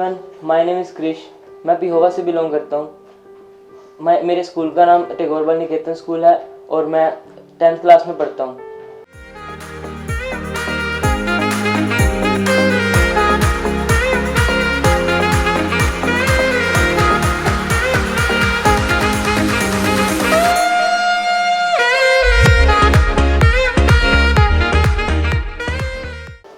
Everyone, my name is Krish. मैं पिहोवा से belong करता हूँ। मेरे स्कूल का नाम टैगोर बाल निकेतन स्कूल है और मैं 10th क्लास में पढ़ता हूँ।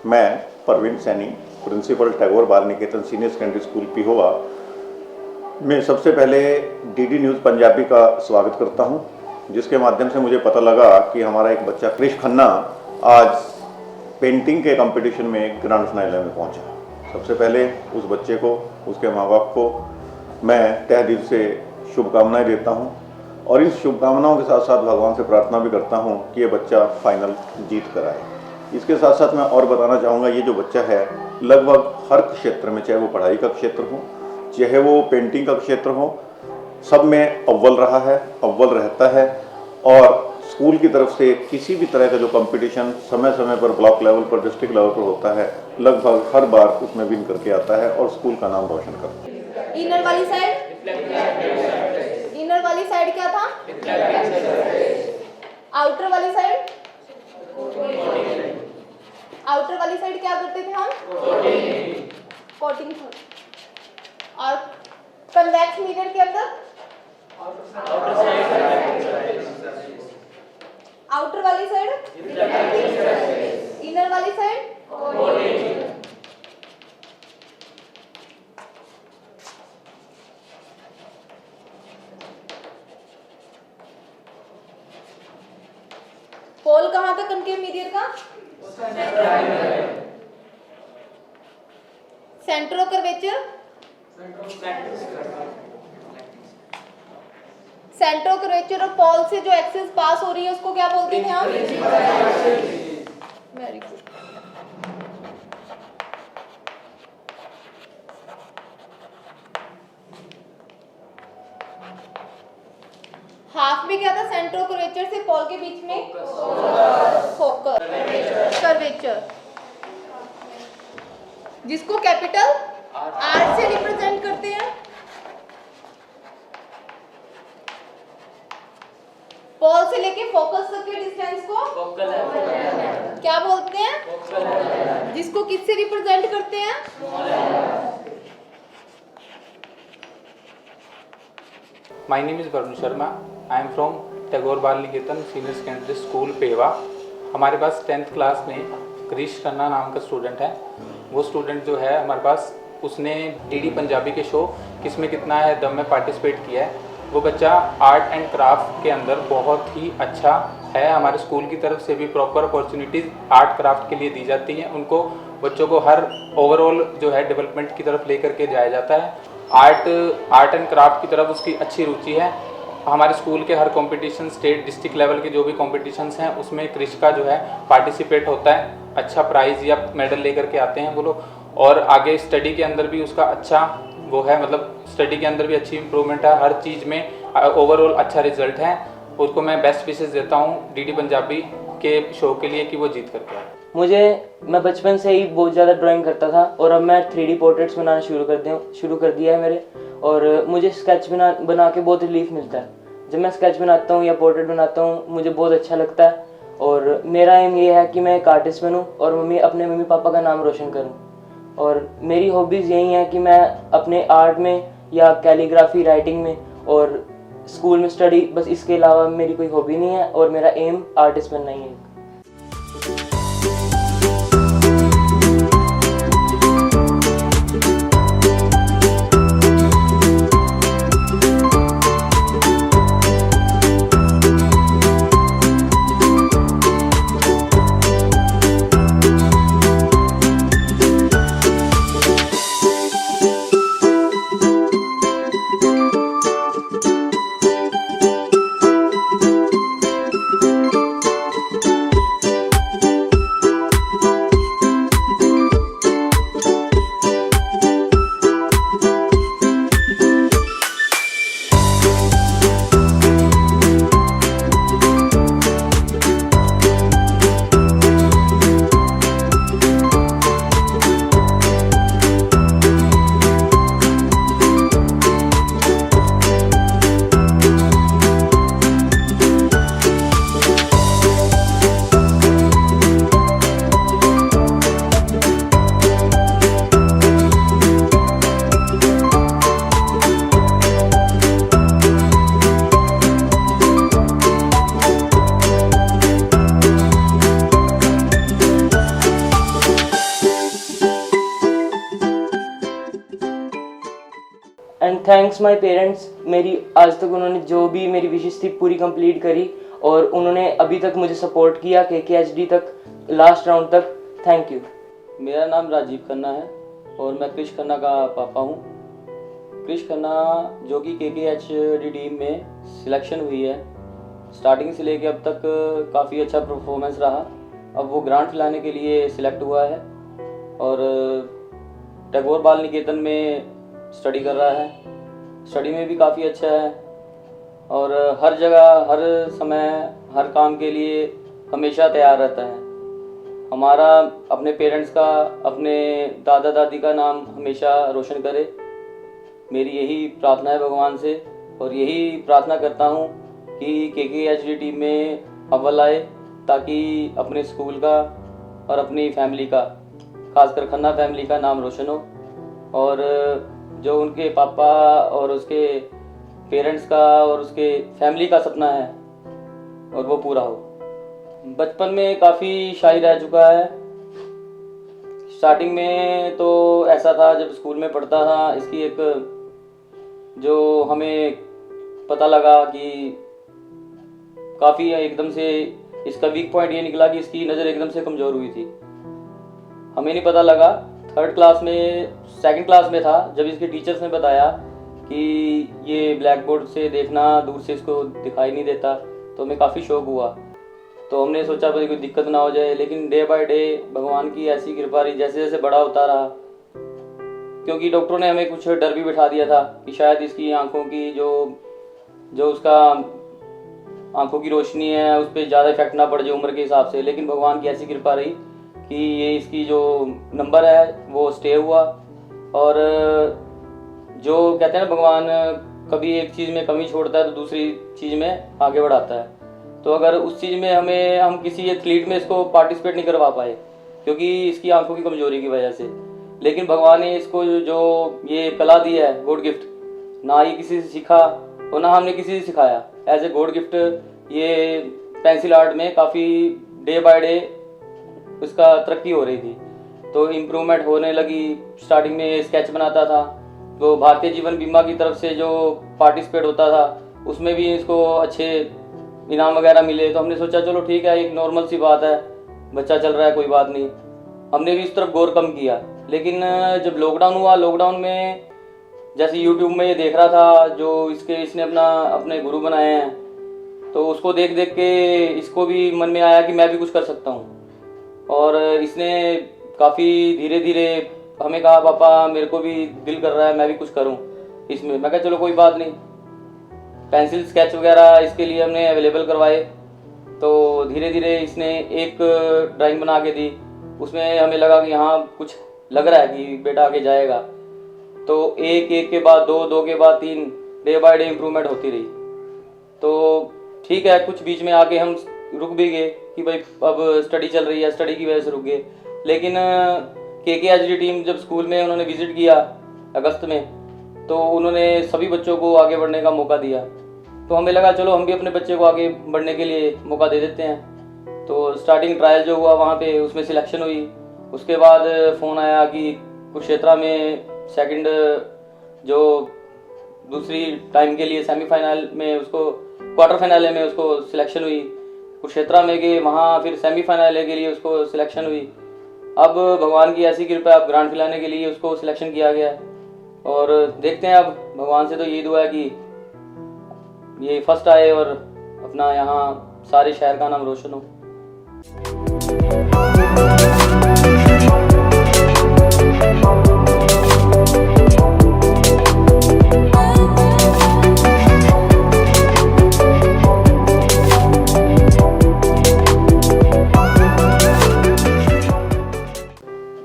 मैं परवीन सैनी, प्रिंसिपल टैगोर बाल निकेतन सीनियर सेकेंडरी स्कूल पिहोवा में सबसे पहले डीडी न्यूज़ पंजाबी का स्वागत करता हूं, जिसके माध्यम से मुझे पता लगा कि हमारा एक बच्चा क्रिश खन्ना आज पेंटिंग के कंपटीशन में ग्रैंड फाइनल में पहुंचा। सबसे पहले उस बच्चे को, उसके माँ बाप को मैं तहे दिल से शुभकामनाएं देता हूं और इन शुभकामनाओं के साथ साथ भगवान से प्रार्थना भी करता हूं कि ये बच्चा फाइनल जीत कर आए। इसके साथ साथ मैं और बताना चाहूँगा, ये जो बच्चा है लगभग हर क्षेत्र में, चाहे वो पढ़ाई का क्षेत्र हो, चाहे वो पेंटिंग का क्षेत्र हो, सब में अव्वल रहा है, अव्वल रहता है और स्कूल की तरफ से किसी भी तरह का जो कंपटीशन समय समय पर ब्लॉक लेवल पर, डिस्ट्रिक्ट लेवल पर होता है, लगभग हर बार उसमें विन करके आता है और स्कूल का नाम रोशन करता है। इनर वाली साइड क्या था? आउटर वाली साइड? आउटर वाली साइड क्या करते थे हम? कोटिंग। और कन्वेक्स मिरर के अंदर आउटर वाली साइड, इनर वाली साइड पोल कहाँ था कनकेव मिरर का? Centre of curvature, centre of curvature और पोल से जो एक्सिस पास हो रही है उसको क्या बोलते हैं हम? Very good. हाफ में क्या था? सेंटर ऑफ कर्वेचर से पोल के बीच में फोकस, कर्वेचर, जिसको कैपिटल आर से रिप्रेजेंट करते हैं। पोल से लेके फोकस तक के डिस्टेंस को क्या बोलते हैं? जिसको किससे रिप्रेजेंट करते हैं? My name is Varun Sharma. I am from Tagore बाल निकेतन सीनियर सेकेंडरी स्कूल पेवा। हमारे पास 10th क्लास में क्रिश खन्ना नाम का स्टूडेंट है। वो स्टूडेंट जो है हमारे पास, उसने डीडी पंजाबी के शो किसमें कितना है दम में पार्टिसिपेट किया है। वो बच्चा आर्ट एंड क्राफ्ट के अंदर बहुत ही अच्छा है। हमारे स्कूल की तरफ से भी प्रॉपर अपॉर्चुनिटीज़ आर्ट क्राफ्ट के लिए दी जाती हैं। उनको, बच्चों को हर ओवरऑल जो है डेवलपमेंट की तरफ लेकर के जाया जाता है। आर्ट एंड क्राफ्ट की तरफ उसकी अच्छी रुचि है। हमारे स्कूल के हर कंपटीशन, स्टेट डिस्ट्रिक्ट लेवल के जो भी कॉम्पिटिशन्स हैं उसमें क्रिश का जो है पार्टिसिपेट होता है। अच्छा प्राइज़ या मेडल लेकर के आते हैं वो लोग। और आगे स्टडी के अंदर भी उसका अच्छा वो है, मतलब स्टडी के अंदर भी अच्छी इंप्रूवमेंट है। हर चीज़ में ओवरऑल अच्छा रिजल्ट है। उसको मैं बेस्ट विशेस देता हूँ डीडी पंजाबी के शो के लिए कि वो जीत करके आए। मैं बचपन से ही बहुत ज़्यादा ड्राइंग करता था और अब मैं 3D पोर्ट्रेट्स बनाना शुरू कर दिया है मेरे। और मुझे स्केच बना के बहुत रिलीफ मिलता है। जब मैं स्केच बनाता हूँ या पोर्ट्रेट बनाता हूँ मुझे बहुत अच्छा लगता है। और मेरा एम ये है कि मैं एक आर्टिस्ट बनूँ और अपने मम्मी पापा का नाम रोशन करूँ। और मेरी हॉबीज़ यही हैं कि मैं अपने आर्ट में या कैलीग्राफी, राइटिंग में और स्कूल में स्टडी, बस इसके अलावा मेरी कोई हॉबी नहीं है और मेरा एम आर्टिस्ट बनना ही है। थैंक्स माय पेरेंट्स, मेरी आज तक उन्होंने जो भी मेरी विशेष थी पूरी कंप्लीट करी और उन्होंने अभी तक मुझे सपोर्ट किया KKHD तक, लास्ट राउंड तक। Thank you. मेरा नाम राजीव खन्ना है और मैं क्रिश खन्ना का पापा हूँ। क्रिश खन्ना जो कि KKHD टीम में सिलेक्शन हुई है, स्टार्टिंग से लेके अब तक काफ़ी अच्छा परफॉर्मेंस रहा। अब वो ग्रांट खिलाने के लिए सिलेक्ट हुआ है और टैगोर बाल निकेतन में स्टडी कर रहा है। स्टडी में भी काफ़ी अच्छा है और हर जगह, हर समय, हर काम के लिए हमेशा तैयार रहता है। हमारा अपने पेरेंट्स का, अपने दादा दादी का नाम हमेशा रोशन करे, मेरी यही प्रार्थना है भगवान से। और यही प्रार्थना करता हूँ कि KKHD टीम में अव्वल आए, ताकि अपने स्कूल का और अपनी फैमिली का, खासकर खन्ना फैमिली का नाम रोशन हो और जो उनके पापा और उसके पेरेंट्स का और उसके फैमिली का सपना है और वो पूरा हो। बचपन में काफ़ी शाई रह चुका है। स्टार्टिंग में तो ऐसा था, जब स्कूल में पढ़ता था, इसकी एक जो हमें पता लगा कि काफ़ी एकदम से इसका वीक पॉइंट ये निकला कि इसकी नज़र एकदम से कमज़ोर हुई थी। हमें नहीं पता लगा, थर्ड क्लास में, सेकंड क्लास में था, जब इसके टीचर्स ने बताया कि ये ब्लैक बोर्ड से देखना, दूर से इसको दिखाई नहीं देता, तो हमें काफ़ी शौक हुआ। तो हमने सोचा भाई कोई दिक्कत ना हो जाए, लेकिन डे बाय डे भगवान की ऐसी कृपा रही, जैसे जैसे बड़ा होता रहा, क्योंकि डॉक्टरों ने हमें कुछ डर भी बिठा दिया था कि शायद इसकी आंखों की जो उसका आंखों की रोशनी है उस पर ज़्यादा इफेक्ट ना पड़ जाए उम्र के हिसाब से। लेकिन भगवान की ऐसी कृपा रही कि ये इसकी जो नंबर है वो स्टे हुआ। और जो कहते हैं ना, भगवान कभी एक चीज़ में कमी छोड़ता है तो दूसरी चीज़ में आगे बढ़ाता है। तो अगर उस चीज़ में हम किसी एथलीट में इसको पार्टिसिपेट नहीं करवा पाए क्योंकि इसकी आंखों की कमजोरी की वजह से, लेकिन भगवान ने इसको जो ये कला दी है, गॉड गिफ्ट, ना ये किसी से सीखा और ना हमने किसी से सिखाया, एज ए गॉड गिफ्ट ये पेंसिल आर्ट में काफ़ी डे बाय डे उसका तरक्की हो रही थी, तो इम्प्रूवमेंट होने लगी। स्टार्टिंग में स्केच बनाता था, तो भारतीय जीवन बीमा की तरफ से जो पार्टिसिपेट होता था उसमें भी इसको अच्छे इनाम वगैरह मिले। तो हमने सोचा चलो ठीक है, एक नॉर्मल सी बात है, बच्चा चल रहा है, कोई बात नहीं। हमने भी इस तरफ गौर कम किया। लेकिन जब लॉकडाउन हुआ, लॉकडाउन में जैसे यूट्यूब में ये देख रहा था जो इसने अपने गुरु बनाए हैं, तो उसको देख देख के इसको भी मन में आया कि मैं भी कुछ कर सकता हूँ। और इसने काफ़ी धीरे धीरे हमें कहा, पापा मेरे को भी दिल कर रहा है मैं भी कुछ करूँ इसमें। मैं कहा चलो कोई बात नहीं, पेंसिल स्केच वगैरह इसके लिए हमने अवेलेबल करवाए। तो धीरे धीरे इसने एक ड्राइंग बना के दी, उसमें हमें लगा कि हाँ कुछ लग रहा है कि बेटा आगे जाएगा। तो एक के बाद दो के बाद 3, डे बाय डे इम्प्रूवमेंट होती रही। तो ठीक है, कुछ बीच में आके हम रुक भी गए कि भाई अब स्टडी चल रही है, स्टडी की वजह से रुक गए। लेकिन KKHD टीम जब स्कूल में उन्होंने विज़िट किया अगस्त में, तो उन्होंने सभी बच्चों को आगे बढ़ने का मौका दिया। तो हमें लगा चलो हम भी अपने बच्चे को आगे बढ़ने के लिए मौका दे देते हैं। तो स्टार्टिंग ट्रायल जो हुआ वहाँ पे, उसमें सिलेक्शन हुई। उसके बाद फ़ोन आया कि कुरुक्षेत्रा में सेकंड जो दूसरी टाइम के लिए सेमीफाइनल में, उसको क्वार्टर फाइनल में उसको सिलेक्शन हुई। कुरुक्षेत्रा में गए, वहाँ फिर सेमीफाइनल के लिए उसको सिलेक्शन हुई। अब भगवान की ऐसी कृपा, अब ग्रांट खिलाने के लिए उसको सिलेक्शन किया गया। और देखते हैं, अब भगवान से तो यही दुआ है कि ये फर्स्ट आए और अपना यहाँ सारे शहर का नाम रोशन हो।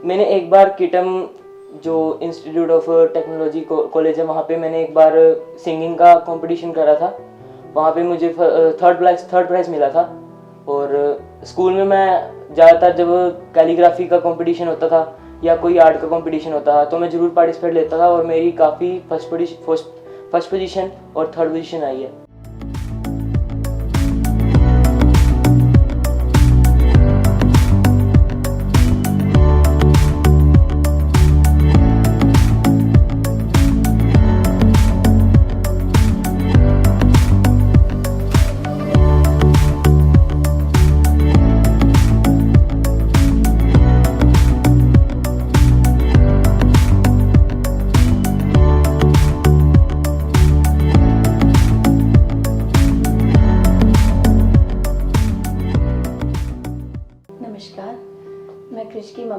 मैंने एक बार किटम जो इंस्टीट्यूट ऑफ टेक्नोलॉजी कॉलेज है, वहाँ पे मैंने एक बार सिंगिंग का कंपटीशन करा था। वहाँ पे मुझे थर्ड प्राइज़ मिला था। और स्कूल में मैं ज़्यादातर जब कैलीग्राफी का कंपटीशन होता था या कोई आर्ट का कंपटीशन होता था तो मैं ज़रूर पार्टिसिपेट लेता था और मेरी काफ़ी फर्स्ट पोजीशन और थर्ड पोजीशन आई है।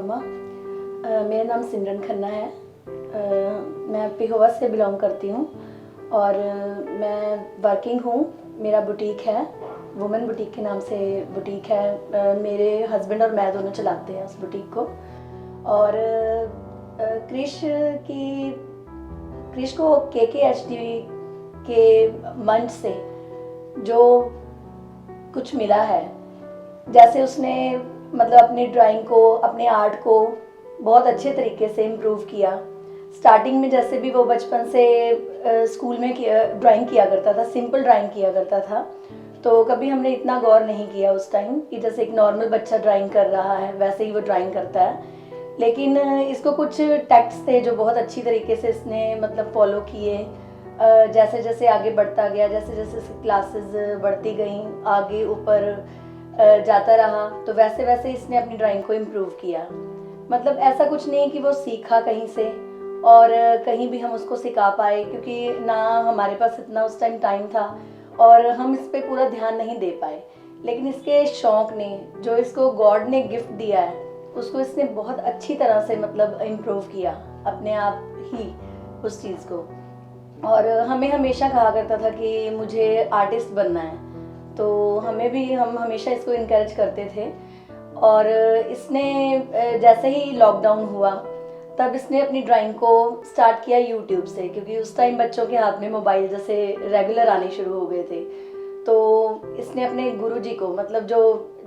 मम्मा। मेरा नाम सिमरन खन्ना है। मैं पिहोवा से बिलोंग करती हूँ और मैं वर्किंग हूँ। मेरा बुटीक है, वुमेन बुटीक के नाम से बुटीक है। मेरे हस्बैंड और मैं दोनों चलाते हैं उस बुटीक को। और क्रिश को KKHD के मंच से जो कुछ मिला है, जैसे उसने मतलब अपनी ड्राइंग को, अपने आर्ट को बहुत अच्छे तरीके से इम्प्रूव किया। स्टार्टिंग में जैसे भी वो बचपन से स्कूल में ड्राइंग किया करता था, सिंपल ड्राइंग किया करता था, तो कभी हमने इतना गौर नहीं किया उस टाइम कि जैसे एक नॉर्मल बच्चा ड्राइंग कर रहा है वैसे ही वो ड्राइंग करता है। लेकिन इसको कुछ टेक्स्ट थे जो बहुत अच्छी तरीके से इसने मतलब फॉलो किए। जैसे जैसे आगे बढ़ता गया, जैसे जैसे क्लासेस बढ़ती गई, आगे ऊपर जाता रहा, तो वैसे वैसे इसने अपनी ड्राइंग को इम्प्रूव किया। मतलब ऐसा कुछ नहीं कि वो सीखा कहीं से और कहीं भी हम उसको सिखा पाए, क्योंकि ना हमारे पास इतना उस टाइम टाइम था और हम इस पे पूरा ध्यान नहीं दे पाए। लेकिन इसके शौक़ ने, जो इसको गॉड ने गिफ्ट दिया है, उसको इसने बहुत अच्छी तरह से मतलब इम्प्रूव किया अपने आप ही उस चीज़ को। और हमें हमेशा कहा करता था कि मुझे आर्टिस्ट बनना है, तो हम हमेशा इसको इनकरेज करते थे। और इसने जैसे ही लॉकडाउन हुआ तब इसने अपनी ड्राइंग को स्टार्ट किया यूट्यूब से, क्योंकि उस टाइम बच्चों के हाथ में मोबाइल जैसे रेगुलर आने शुरू हो गए थे। तो इसने अपने गुरुजी को, मतलब जो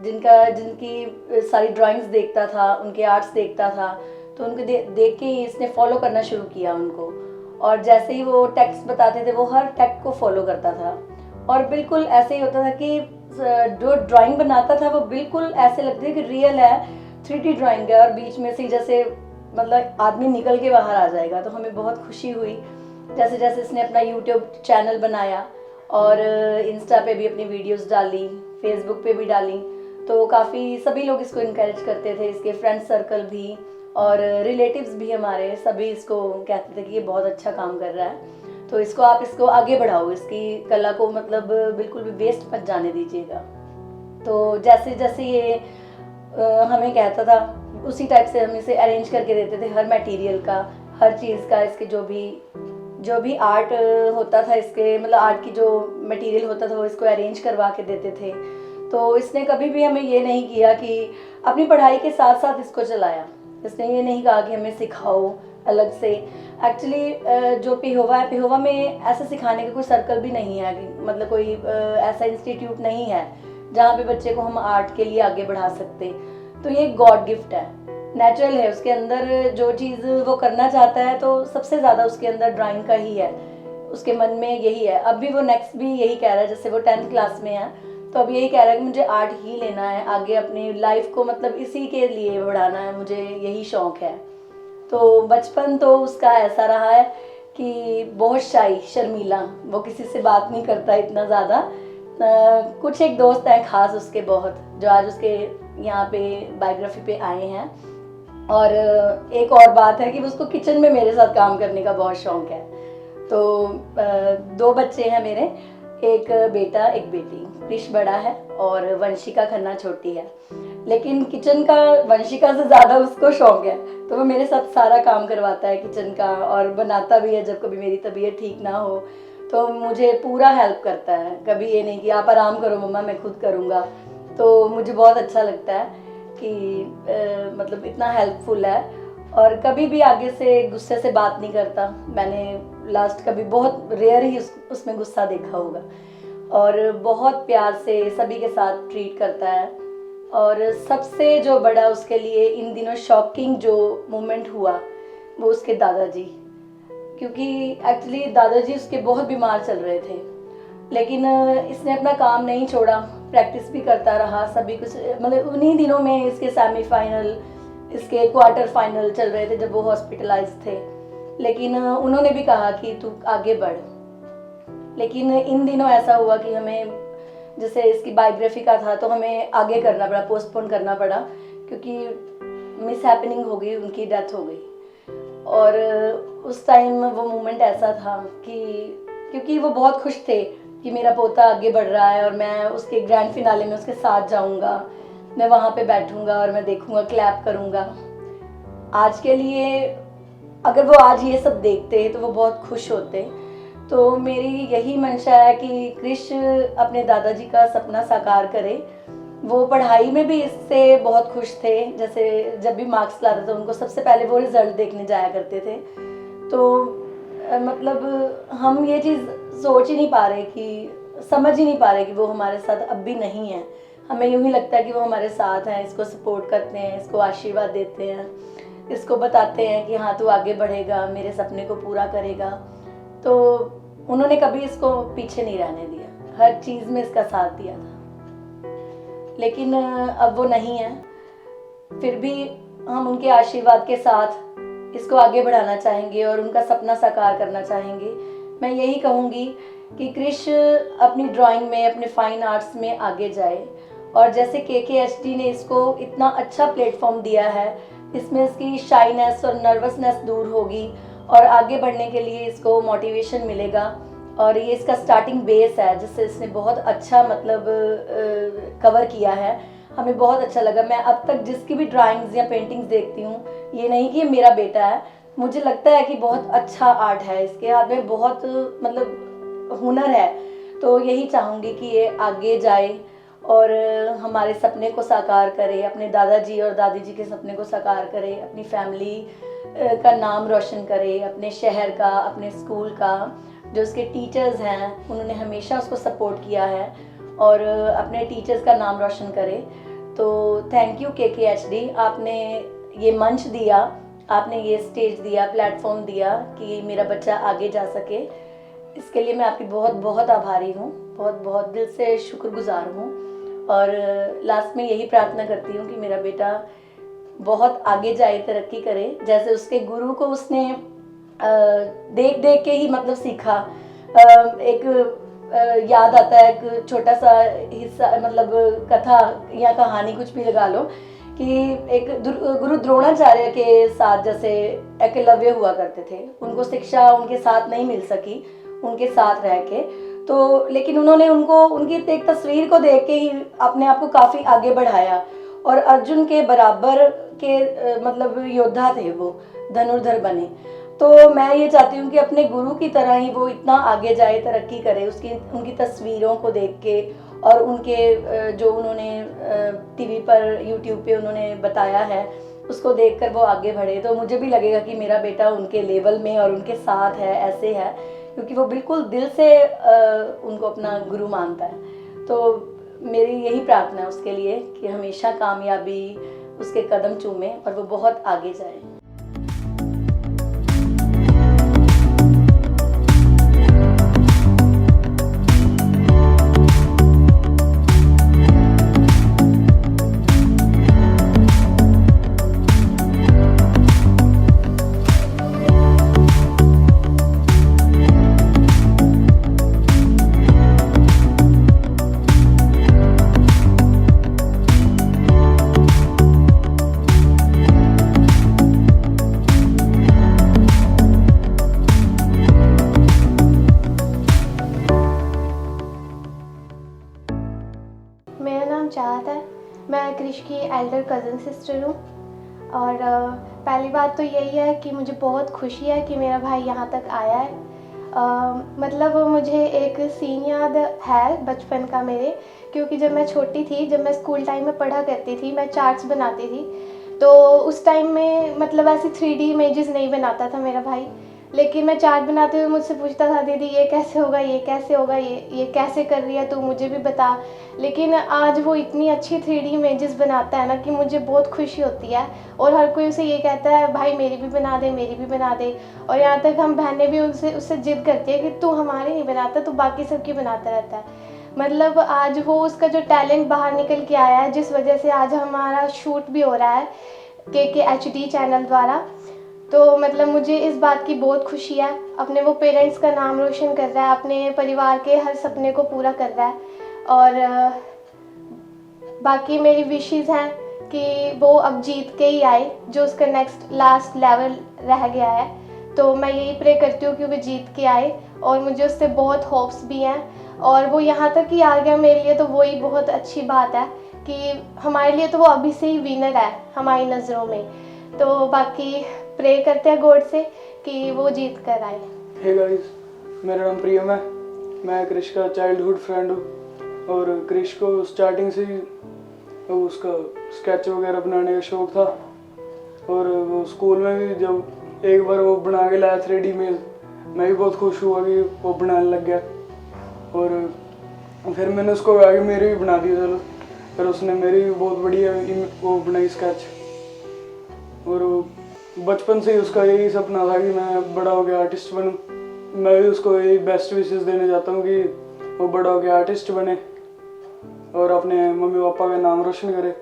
जिनकी सारी ड्राइंग्स देखता था, उनके आर्ट्स देखता था, तो उनको देख के ही इसने फॉलो करना शुरू किया उनको। और जैसे ही वो टेक्स्ट बताते थे वो हर टेक्स्ट को फॉलो करता था। और बिल्कुल ऐसे ही होता था कि जो ड्राइंग बनाता था वो बिल्कुल ऐसे लगती है कि रियल है, 3D ड्राइंग है, और बीच में से जैसे मतलब आदमी निकल के बाहर आ जाएगा। तो हमें बहुत खुशी हुई जैसे जैसे इसने अपना यूट्यूब चैनल बनाया और इंस्टा पे भी अपनी वीडियोस डाली, फेसबुक पे भी डाली, तो काफ़ी सभी लोग इसको इनकरेज करते थे, इसके फ्रेंड सर्कल भी और रिलेटिव्स भी हमारे सभी इसको कहते थे कि ये बहुत अच्छा काम कर रहा है, तो इसको आगे बढ़ाओ, इसकी कला को मतलब बिल्कुल भी वेस्ट मत जाने दीजिएगा। तो जैसे जैसे ये हमें कहता था उसी टाइप से हम इसे अरेंज करके देते थे, हर मटेरियल का, हर चीज़ का, इसके जो भी आर्ट होता था, इसके मतलब आर्ट की जो मटेरियल होता था वो इसको अरेंज करवा के देते थे। तो इसने कभी भी हमें ये नहीं किया कि अपनी पढ़ाई के साथ साथ इसको चलाया। इसने ये नहीं कहा कि हमें सिखाओ अलग से। एक्चुअली जो पिहोवा है, पिहोवा में ऐसा सिखाने का कोई सर्कल भी नहीं है, मतलब कोई ऐसा इंस्टीट्यूट नहीं है जहाँ पे बच्चे को हम आर्ट के लिए आगे बढ़ा सकते। तो ये गॉड गिफ्ट है, नेचुरल है, उसके अंदर जो चीज़ वो करना चाहता है तो सबसे ज़्यादा उसके अंदर ड्राइंग का ही है, उसके मन में यही है। अब भी वो नेक्स्ट भी यही कह रहा है, जैसे वो 10th क्लास में है तो अब यही कह रहा है कि मुझे आर्ट ही लेना है, आगे अपनी लाइफ को मतलब इसी के लिए बढ़ाना है, मुझे यही शौक़ है। तो बचपन तो उसका ऐसा रहा है कि बहुत शाई, शर्मीला, वो किसी से बात नहीं करता इतना ज़्यादा। कुछ एक दोस्त हैं ख़ास उसके बहुत, जो आज उसके यहाँ पे बायोग्राफी पे आए हैं। और एक और बात है कि उसको किचन में मेरे साथ काम करने का बहुत शौक़ है। तो 2 बच्चे हैं मेरे, एक बेटा एक बेटी। क्रिश बड़ा है और वंशिका खन्ना छोटी है, लेकिन किचन का वंशिका से ज़्यादा उसको शौक़ है, तो वो मेरे साथ सारा काम करवाता है किचन का और बनाता भी है। जब कभी मेरी तबीयत ठीक ना हो तो मुझे पूरा हेल्प करता है, कभी ये नहीं कि आप आराम करो मम्मा मैं खुद करूँगा। तो मुझे बहुत अच्छा लगता है कि मतलब इतना हेल्पफुल है और कभी भी आगे से गुस्से से बात नहीं करता। मैंने लास्ट कभी बहुत रेयर ही उसमें गुस्सा देखा होगा, और बहुत प्यार से सभी के साथ ट्रीट करता है। और सबसे जो बड़ा उसके लिए इन दिनों शॉकिंग जो मोमेंट हुआ वो उसके दादाजी, क्योंकि एक्चुअली दादाजी उसके बहुत बीमार चल रहे थे, लेकिन इसने अपना काम नहीं छोड़ा, प्रैक्टिस भी करता रहा, सभी कुछ मतलब उन्हीं दिनों में इसके सेमीफाइनल, इसके क्वार्टर फाइनल चल रहे थे जब वो हॉस्पिटलाइज थे। लेकिन उन्होंने भी कहा कि तू आगे बढ़। लेकिन इन दिनों ऐसा हुआ कि हमें, जैसे इसकी बायोग्राफी का था तो हमें आगे करना पड़ा, पोस्टपोन करना पड़ा, क्योंकि मिस हैपनिंग हो गई, उनकी डेथ हो गई। और उस टाइम वो मोमेंट ऐसा था कि क्योंकि वो बहुत खुश थे कि मेरा पोता आगे बढ़ रहा है और मैं उसके ग्रैंड फिनाले में उसके साथ जाऊंगा, मैं वहाँ पे बैठूंगा और मैं देखूंगा, क्लैप करूंगा। आज के लिए अगर वो आज ये सब देखते तो वो बहुत खुश होते। तो मेरी यही मंशा है कि क्रिश अपने दादाजी का सपना साकार करे। वो पढ़ाई में भी इससे बहुत खुश थे, जैसे जब भी मार्क्स लाता था उनको सबसे पहले वो रिज़ल्ट देखने जाया करते थे। तो मतलब हम ये चीज़ सोच ही नहीं पा रहे कि समझ ही नहीं पा रहे कि वो हमारे साथ अब भी नहीं है। हमें यूँ ही लगता है कि वो हमारे साथ हैं, इसको सपोर्ट करते हैं, इसको आशीर्वाद देते हैं, इसको बताते हैं कि हाँ तू आगे बढ़ेगा, मेरे सपने को पूरा करेगा। तो उन्होंने कभी इसको पीछे नहीं रहने दिया, हर चीज़ में इसका साथ दिया था। लेकिन अब वो नहीं है, फिर भी हम उनके आशीर्वाद के साथ इसको आगे बढ़ाना चाहेंगे और उनका सपना साकार करना चाहेंगे। मैं यही कहूँगी कि क्रिश अपनी ड्राइंग में, अपने फाइन आर्ट्स में आगे जाए, और जैसे KKHD ने इसको इतना अच्छा प्लेटफॉर्म दिया है, इसमें इसकी शाइनेस और नर्वसनेस दूर होगी और आगे बढ़ने के लिए इसको मोटिवेशन मिलेगा। और ये इसका स्टार्टिंग बेस है जिससे इसने बहुत अच्छा मतलब कवर किया है। हमें बहुत अच्छा लगा। मैं अब तक जिसकी भी ड्राइंग्स या पेंटिंग्स देखती हूँ, ये नहीं कि ये मेरा बेटा है, मुझे लगता है कि बहुत अच्छा आर्ट है, इसके हाथ में बहुत मतलब हुनर है। तो यही चाहूँगी कि ये आगे जाए और हमारे सपने को साकार करे, अपने दादाजी और दादी जी के सपने को साकार करे, अपनी फैमिली का नाम रोशन करे, अपने शहर का, अपने स्कूल का। जो उसके टीचर्स हैं उन्होंने हमेशा उसको सपोर्ट किया है, और अपने टीचर्स का नाम रोशन करे। तो थैंक यू KKHD, आपने ये मंच दिया, आपने ये स्टेज दिया, प्लेटफॉर्म दिया कि मेरा बच्चा आगे जा सके। इसके लिए मैं आपकी बहुत बहुत आभारी हूँ, बहुत बहुत दिल से शुक्रगुजार हूँ। और लास्ट में यही प्रार्थना करती हूँ कि मेरा बेटा बहुत आगे जाए, तरक्की करे, जैसे उसके गुरु को उसने देख देख के ही मतलब सीखा। एक याद आता है एक छोटा सा हिस्सा, मतलब कथा या कहानी कुछ भी लगा लो, कि एक गुरु द्रोणाचार्य के साथ जैसे एकलव्य हुआ करते थे, उनको शिक्षा उनके साथ नहीं मिल सकी उनके साथ रह के, तो लेकिन उन्होंने उनको उनकी एक तस्वीर को देख के ही अपने आप को काफ़ी आगे बढ़ाया, और अर्जुन के बराबर के मतलब योद्धा थे वो, धनुर्धर बने। तो मैं ये चाहती हूँ कि अपने गुरु की तरह ही वो इतना आगे जाए, तरक्की करे, उनकी तस्वीरों को देख के और उनके जो उन्होंने टीवी पर, यूट्यूब पे उन्होंने बताया है, उसको देखकर वो आगे बढ़े। तो मुझे भी लगेगा कि मेरा बेटा उनके लेवल में और उनके साथ है, ऐसे है, क्योंकि वो बिल्कुल दिल से उनको अपना गुरु मानता है। तो मेरी यही प्रार्थना है उसके लिए कि हमेशा कामयाबी उसके कदम चूमे और वो बहुत आगे जाए। मेरा नाम चाहत है, मैं क्रिश की एल्डर कज़न सिस्टर हूँ। और पहली बात तो यही है कि मुझे बहुत खुशी है कि मेरा भाई यहाँ तक आया है। मतलब मुझे एक सीन याद है बचपन का मेरे, क्योंकि जब मैं छोटी थी, जब मैं स्कूल टाइम में पढ़ा करती थी, मैं चार्ट्स बनाती थी, तो उस टाइम में मतलब ऐसी 3D इमेजेस नहीं बनाता था मेरा भाई, लेकिन मैं चार्ट बनाते हुए मुझसे पूछता था, दीदी ये कैसे होगा, ये कैसे होगा, ये कैसे कर रही है तू, मुझे भी बता। लेकिन आज वो इतनी अच्छी 3D इमेजेस बनाता है ना कि मुझे बहुत खुशी होती है, और हर कोई उसे ये कहता है भाई मेरी भी बना दे, मेरी भी बना दे। और यहाँ तक हम बहनें भी उससे जिद करती है कि तू हमारे नहीं बनाता, तू बाकी सबकी बनाता रहता है। मतलब आज वो उसका जो टैलेंट बाहर निकल के आया है, जिस वजह से आज हमारा शूट भी हो रहा है KKHD चैनल द्वारा। तो मतलब मुझे इस बात की बहुत खुशी है, अपने वो पेरेंट्स का नाम रोशन कर रहा है, अपने परिवार के हर सपने को पूरा कर रहा है। और बाकी मेरी विशेज़ हैं कि वो अब जीत के ही आए, जो उसका नेक्स्ट लास्ट लेवल रह गया है। तो मैं यही प्रे करती हूँ कि वो जीत के आए, और मुझे उससे बहुत होप्स भी हैं, और वो यहाँ तक ही आ गया मेरे लिए, तो वही बहुत अच्छी बात है कि हमारे लिए तो वो अभी से ही विनर है हमारी नज़रों में। तो बाकी प्रे करते हैं गॉड से कि वो जीत कर आए। हे गाइस, मेरा नाम प्रियम है। मैं क्रिश का चाइल्डहुड फ्रेंड हूँ और क्रिश को स्टार्टिंग से ही उसका स्केच वगैरह बनाने का शौक़ था और वो स्कूल में भी जब एक बार वो बना के लाया 3D में, मैं भी बहुत खुश हुआ कि वो बनाने लग गया। और फिर मैंने उसको आगे मेरे भी बना दिया, चलो। फिर उसने मेरी भी बहुत बढ़िया वो बनाई स्केच। और बचपन से ही उसका यही सपना था कि मैं बड़ा हो गया आर्टिस्ट बनूं। मैं भी उसको यही बेस्ट विशेस देना चाहता हूँ कि वो बड़ा हो गया आर्टिस्ट बने और अपने मम्मी पापा का नाम रोशन करे।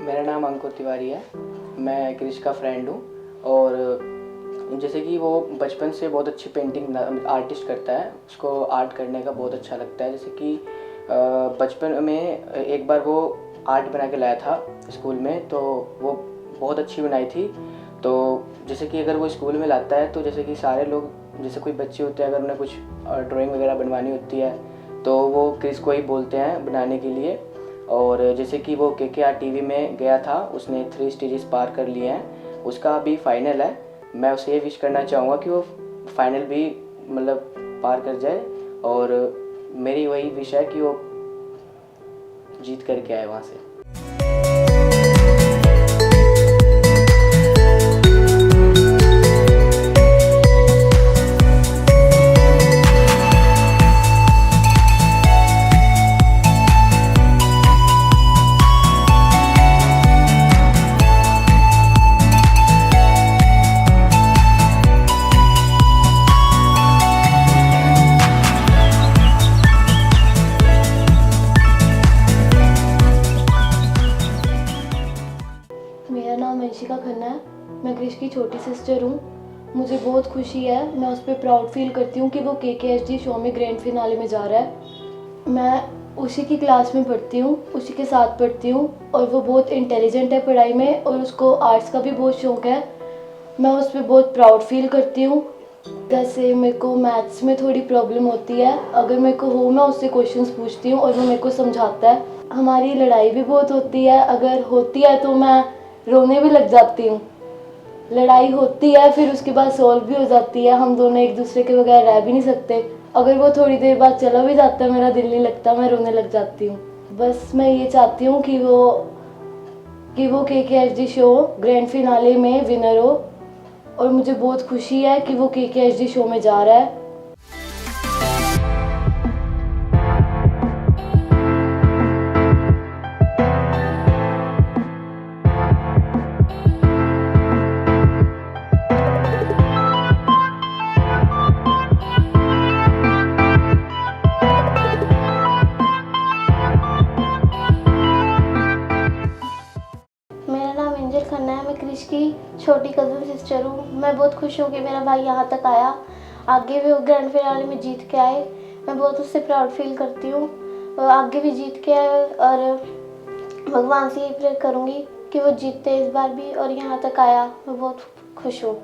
मेरा नाम अंकुर तिवारी है। मैं क्रिश का फ्रेंड हूँ और जैसे कि वो बचपन से बहुत अच्छी पेंटिंग आर्टिस्ट करता है, उसको आर्ट करने का बहुत अच्छा लगता है। जैसे कि बचपन में एक बार वो आर्ट बना के लाया था स्कूल में, तो वो बहुत अच्छी बनाई थी। तो जैसे कि अगर वो स्कूल में लाता है तो जैसे कि सारे लोग, जैसे कोई बच्चे होते हैं, अगर उन्हें कुछ ड्राइंग वगैरह बनवानी होती है तो वो क्रिश को ही बोलते हैं बनाने के लिए। और जैसे कि वो KKR TV में गया था, उसने 3 स्टेजेस पार कर लिए हैं, उसका अभी फाइनल है। मैं उसे ये विश करना चाहूँगा कि वो फाइनल भी मतलब पार कर जाए और मेरी वही विश है कि वो जीत करके आए वहाँ से। मेरा नाम अंशिका खन्ना है। मैं क्रिश की छोटी सिस्टर हूँ। मुझे बहुत खुशी है, मैं उस पर प्राउड फील करती हूँ कि वो KKHD शो में ग्रैंड फिनाले में जा रहा है। मैं उसी की क्लास में पढ़ती हूँ, उसी के साथ पढ़ती हूँ और वो बहुत इंटेलिजेंट है पढ़ाई में और उसको आर्ट्स का भी बहुत शौक़ है। मैं उस पर बहुत प्राउड फील करती हूँ। जैसे मेरे को मैथ्स में थोड़ी प्रॉब्लम होती है, अगर मेरे को हो मैं उससे क्वेश्चंस पूछती हूँ और वो मेरे को समझाता है। हमारी लड़ाई भी बहुत होती है, अगर होती है तो मैं रोने भी लग जाती हूँ। लड़ाई होती है फिर उसके बाद सॉल्व भी हो जाती है, हम दोनों एक दूसरे के बगैर रह भी नहीं सकते। अगर वो थोड़ी देर बाद चला भी जाता है, मेरा दिल नहीं लगता, मैं रोने लग जाती हूँ। बस मैं ये चाहती हूँ कि वो KKHD शो ग्रैंड फिनाले में विनर हो और मुझे बहुत खुशी है कि वो KKHD शो में जा रहा है। मेरा नाम एंजल खन्ना है। मैं क्रिश की छोटी कज़न सिस्टर हूँ। मैं बहुत खुश हूँ कि मेरा भाई यहाँ तक आया, आगे भी वो ग्रैंड फिनाले में जीत के आए। मैं बहुत उससे प्राउड फील करती हूँ और आगे भी जीत के आए और भगवान से यही प्रेयर करूँगी कि वो जीतते इस बार भी और यहाँ तक आया। मैं बहुत खुश हूँ।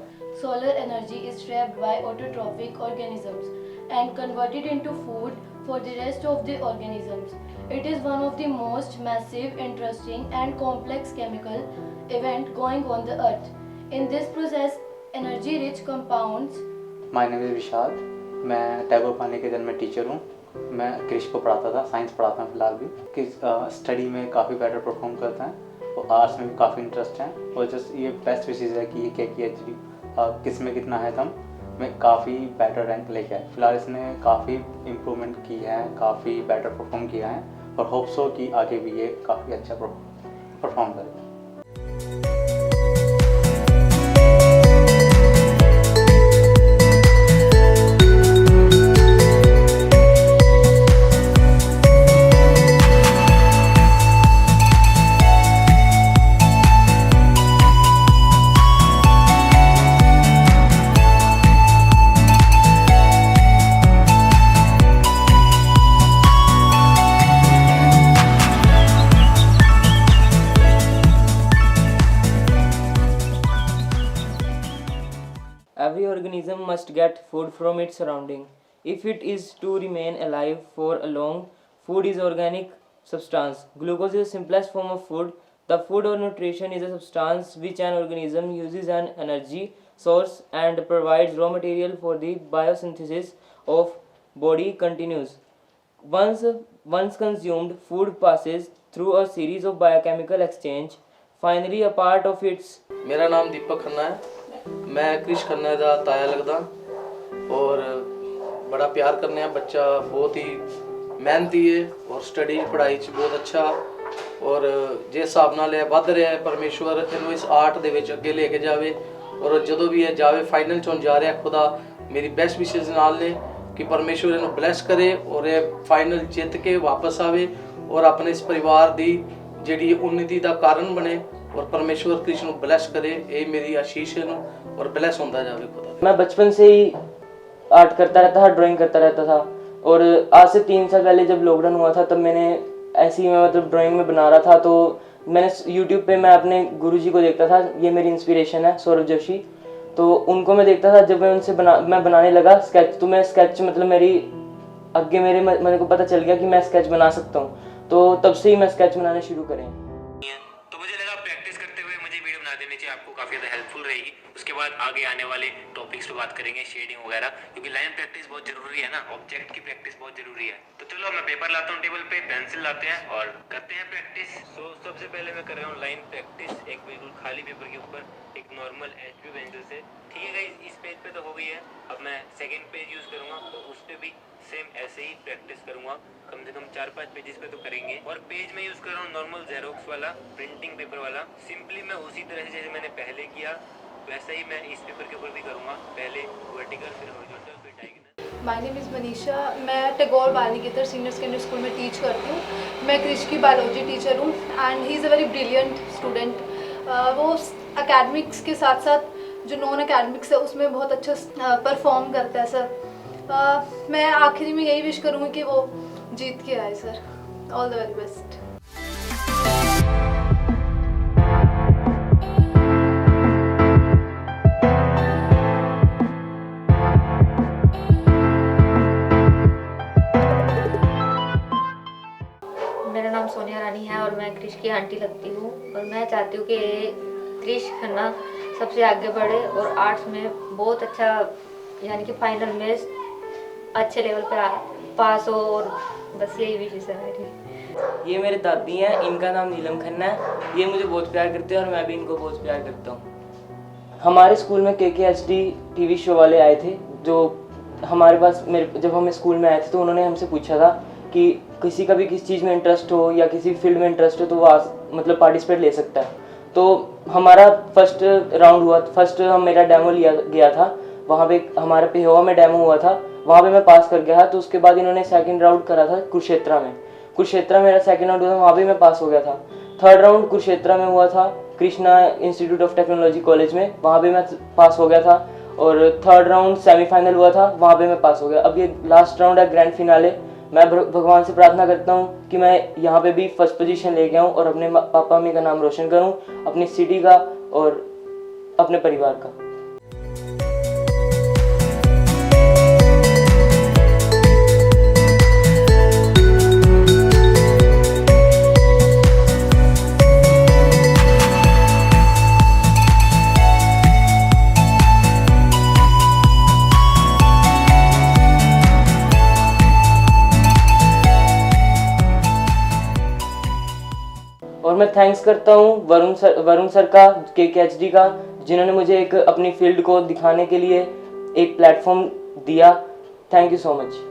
Solar energy is trapped by autotrophic organisms and converted into food for the rest of the organisms. It is one of the most massive, interesting and complex chemical event going on the earth. In this process, energy-rich compounds. My name is Vishal. मैं टैगोर पानीकेतन में teacher हूँ। मैं क्रिश को पढ़ाता था, science पढ़ाता हूँ फिलहाल भी। कि स्टडी में काफ़ी बेटर परफॉर्म करता है और आर्ट्स में भी काफ़ी इंटरेस्ट है और जस्ट ये बेस्ट विशेज़ है कि ये KKHD किस में कितना है तम में काफ़ी बेटर रैंक लेके आए। फिलहाल इसने काफ़ी इम्प्रूवमेंट की है, काफ़ी बेटर परफॉर्म किया है और होप सो कि आगे भी ये काफ़ी अच्छा परफॉर्म करे। Every organism must get food from its surrounding. If it is to remain alive for a long, food is organic substance. Glucose is the simplest form of food. The food or nutrition is a substance which an organism uses an energy source and provides raw material for the biosynthesis of body continues. Once consumed, food passes through a series of biochemical exchange. Finally, a part of its मेरा नाम दीपक खन्ना है। मैं क्रिश खन्ना का ताया लगदा और बड़ा प्यार करने हैं। बच्चा बहुत ही मेहनती है और स्टडी पढ़ाई च बहुत अच्छा और जिस हिसाब नाल वध रहा है परमेश्वर इन्हू इस आर्ट दे विच अगे लेके जावे और जदों भी ये जावे फाइनल चों जा रहा खुदा मेरी बेस्ट विशेस नाल ने कि परमेश्वर इन्हू ब्लैस करे और ये फाइनल जित के वापस आवे और अपने इस परिवार की जिहड़ी उन्नति का कारण बने और परमेश्वर कृष्ण को ब्लेस करे। ये मेरी आशीष है और ब्लेस होता जावे खुदा। मैं बचपन से ही आर्ट करता रहता था, ड्राइंग करता रहता था और आज से 3 साल पहले जब लॉकडाउन हुआ था तब मैंने ऐसी मैं मतलब ड्राइंग में बना रहा था तो मैंने यूट्यूब पे मैं अपने गुरुजी को देखता था। ये मेरी इंस्पिरेशन है सौरभ जोशी। तो उनको मैं देखता था जब मैं उनसे मैं बनाने लगा स्केच तो मैं स्केच मतलब मेरे को पता चल गया कि मैं स्केच बना सकता हूँ। तो तब से ही मैं स्केच बनाना शुरू करें। तो मुझे लगा प्रैक्टिस करते हुए मुझे वीडियो बना देनी चाहिए, आपको काफ़ी ज़्यादा हेल्पफुल रहेगी। उसके बाद आगे आने वाले टॉपिक्स पे बात करेंगे, शेडिंग वगैरह, क्योंकि लाइन प्रैक्टिस बहुत ज़रूरी है ना, ऑब्जेक्ट की प्रैक्टिस बहुत ज़रूरी है। तो चलो मैं पेपर लाता हूँ टेबल पे, पेंसिल लाते हैं और करते हैं प्रैक्टिस। तो सबसे पहले मैं कर रहा हूँ लाइन प्रैक्टिस एक बिल्कुल खाली पेपर के ऊपर एक नॉर्मल HB पेंसिल से। ठीक है गाइस, इस पेज पे तो हो गई है। अब मैं सेकेंड पेज यूज़ करूँगा तो उस पर भी सेम ऐसे ही प्रैक्टिस करूँगा, कम से कम 4-5 पेजेस पे तो करेंगे। और पेज में यूज़ कर रहा हूँ नॉर्मल जेरोक्स वाला प्रिंटिंग पेपर वाला। सिंपली मैं उसी तरह से जैसे मैंने पहले किया वैसा ही मैं इस पेपर के ऊपर भी करूँगा, पहले वर्टिकल फिर हॉरिजॉन्टल फिर diagonal. My name is Manisha, मैं Tagore Balniketan senior secondary school में टीच करती हूँ। मैं क्रिश की बायोलॉजी टीचर हूँ and he is a very brilliant student. वो एकेडमिक्स के साथ साथ जो नॉन एकेडमिक्स है उसमें बहुत अच्छा परफॉर्म करता है सर। मैं आखिरी में यही विश करूँगी कि वो जीत के आए sir. All the very best. मेरा नाम सोनिया रानी है और मैं क्रिश की आंटी लगती हूँ और मैं चाहती हूँ कि क्रिश खन्ना सबसे आगे बढ़े और आर्ट्स में बहुत अच्छा यानी कि फाइनल में अच्छे लेवल पे पास हो और बस यही विशेष है मेरी। ये मेरे दादी हैं, इनका नाम नीलम खन्ना है। ये मुझे बहुत प्यार करते हैं और मैं भी इनको बहुत प्यार करता हूँ। हमारे स्कूल में KKHD टीवी शो वाले आए थे जो हमारे पास जब हम स्कूल में आए थे तो उन्होंने हमसे पूछा था कि किसी का भी किसी चीज़ में इंटरेस्ट हो या किसी फील्ड में इंटरेस्ट हो तो वो मतलब पार्टिसिपेट ले सकता है। तो हमारा फर्स्ट राउंड हुआ, मेरा डेमो लिया गया था। वहाँ पे हमारा पेहोवा में डेमो हुआ था, वहाँ पे मैं पास कर गया था। तो उसके बाद इन्होंने सेकंड राउंड करा था कुरुक्षेत्र मेरा सेकंड राउंड हुआ था, वहाँ भी मैं पास हो गया था। थर्ड राउंड कुरुक्षेत्र में हुआ था Krishna institute of technology college में, वहाँ भी मैं पास हो गया था। और थर्ड राउंड सेमीफाइनल हुआ था, वहाँ पे मैं पास हो गया। अब ये लास्ट राउंड है, ग्रैंड फिनाले। मैं भगवान से प्रार्थना करता हूँ कि मैं यहाँ पे भी फर्स्ट पोजीशन लेके आऊँ और अपने पापा मम्मी का नाम रोशन करूँ, अपनी सिटी का और अपने परिवार का। और मैं थैंक्स करता हूँ वरुण सर का, KKHD का, जिन्होंने मुझे एक अपनी फील्ड को दिखाने के लिए एक प्लेटफॉर्म दिया। Thank you so much.